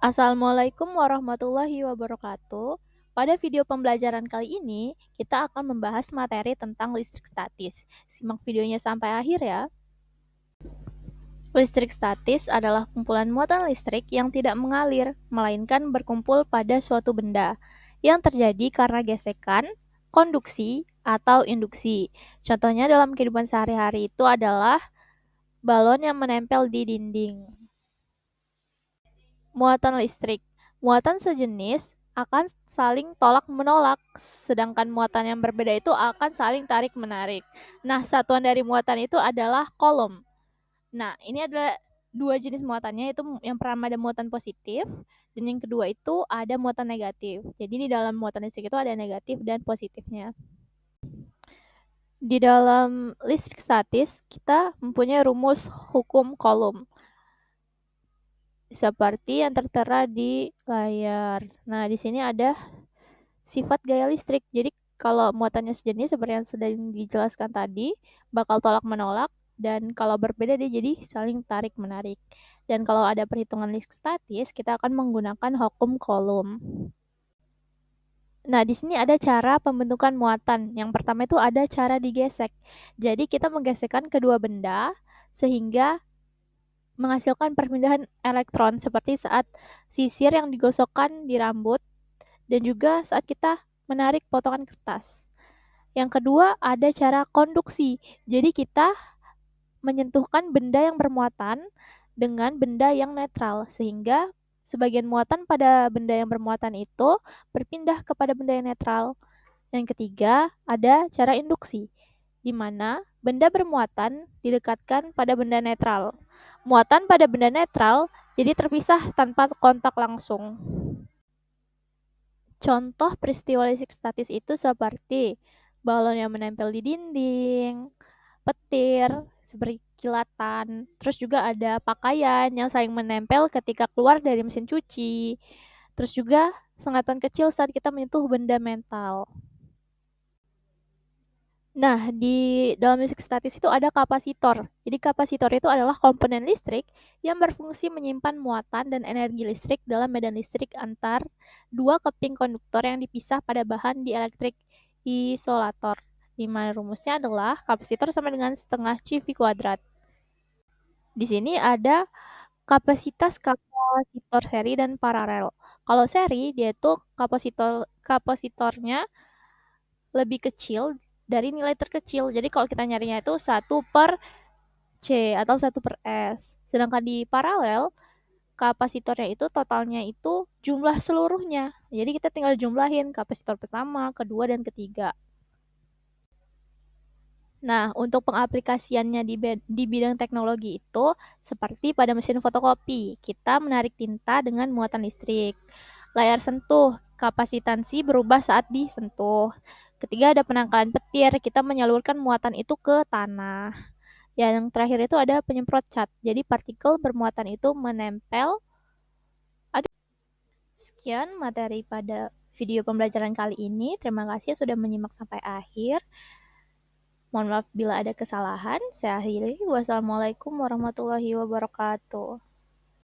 Assalamualaikum warahmatullahi wabarakatuh. Pada video pembelajaran kali ini, kita akan membahas materi tentang listrik statis. Simak videonya sampai akhir ya. Listrik statis adalah kumpulan muatan listrik yang tidak mengalir, melainkan berkumpul pada suatu benda, yang terjadi karena gesekan, konduksi, atau induksi. Contohnya dalam kehidupan sehari-hari itu adalah balon yang menempel di dinding. Muatan listrik. Muatan sejenis akan saling tolak-menolak, sedangkan muatan yang berbeda itu akan saling tarik-menarik. Nah, satuan dari muatan itu adalah kolom. Nah, ini adalah dua jenis muatannya, itu yang pertama ada muatan positif, dan yang kedua itu ada muatan negatif. Jadi di dalam muatan listrik itu ada negatif dan positifnya. Di dalam listrik statis, kita mempunyai rumus hukum kolom seperti yang tertera di layar. Nah, di sini ada sifat gaya listrik. Jadi, kalau muatannya sejenis seperti yang sudah dijelaskan tadi, bakal tolak-menolak, dan kalau berbeda dia jadi saling tarik-menarik. Dan kalau ada perhitungan listrik statis, kita akan menggunakan hukum kolom. Nah, di sini ada cara pembentukan muatan. Yang pertama itu ada cara digesek. Jadi, kita menggesekkan kedua benda sehingga menghasilkan perpindahan elektron seperti saat sisir yang digosokkan di rambut dan juga saat kita menarik potongan kertas. Yang kedua ada cara konduksi. Jadi kita menyentuhkan benda yang bermuatan dengan benda yang netral sehingga sebagian muatan pada benda yang bermuatan itu berpindah kepada benda yang netral. Yang ketiga ada cara induksi, di mana benda bermuatan didekatkan pada benda netral. Muatan pada benda netral jadi terpisah tanpa kontak langsung. Contoh peristiwa listrik statis itu seperti balon yang menempel di dinding, petir seperti kilatan, terus juga ada pakaian yang saling menempel ketika keluar dari mesin cuci, terus juga sengatan kecil saat kita menyentuh benda metal. Nah, di dalam listrik statis itu ada kapasitor. Jadi kapasitor itu adalah komponen listrik yang berfungsi menyimpan muatan dan energi listrik dalam medan listrik antar dua keping konduktor yang dipisah pada bahan dieelektrik isolator. Di mana rumusnya adalah kapasitor sama dengan setengah CV kuadrat. Di sini ada kapasitor seri dan paralel. Kalau seri, dia itu kapasitornya lebih kecil dari nilai terkecil. Jadi kalau kita nyarinya itu 1/C atau 1/S. Sedangkan di paralel, kapasitornya itu totalnya itu jumlah seluruhnya. Jadi kita tinggal jumlahin kapasitor pertama, kedua, dan ketiga. Nah, untuk pengaplikasiannya di bidang teknologi itu seperti pada mesin fotokopi, kita menarik tinta dengan muatan listrik. Layar sentuh, kapasitansi berubah saat disentuh. Ketiga ada penangkalan petir, kita menyalurkan muatan itu ke tanah. Yang terakhir itu ada penyemprot cat, jadi partikel bermuatan itu menempel. Sekian materi pada video pembelajaran kali ini. Terima kasih sudah menyimak sampai akhir. Mohon maaf bila ada kesalahan. Saya akhiri. Wassalamualaikum warahmatullahi wabarakatuh.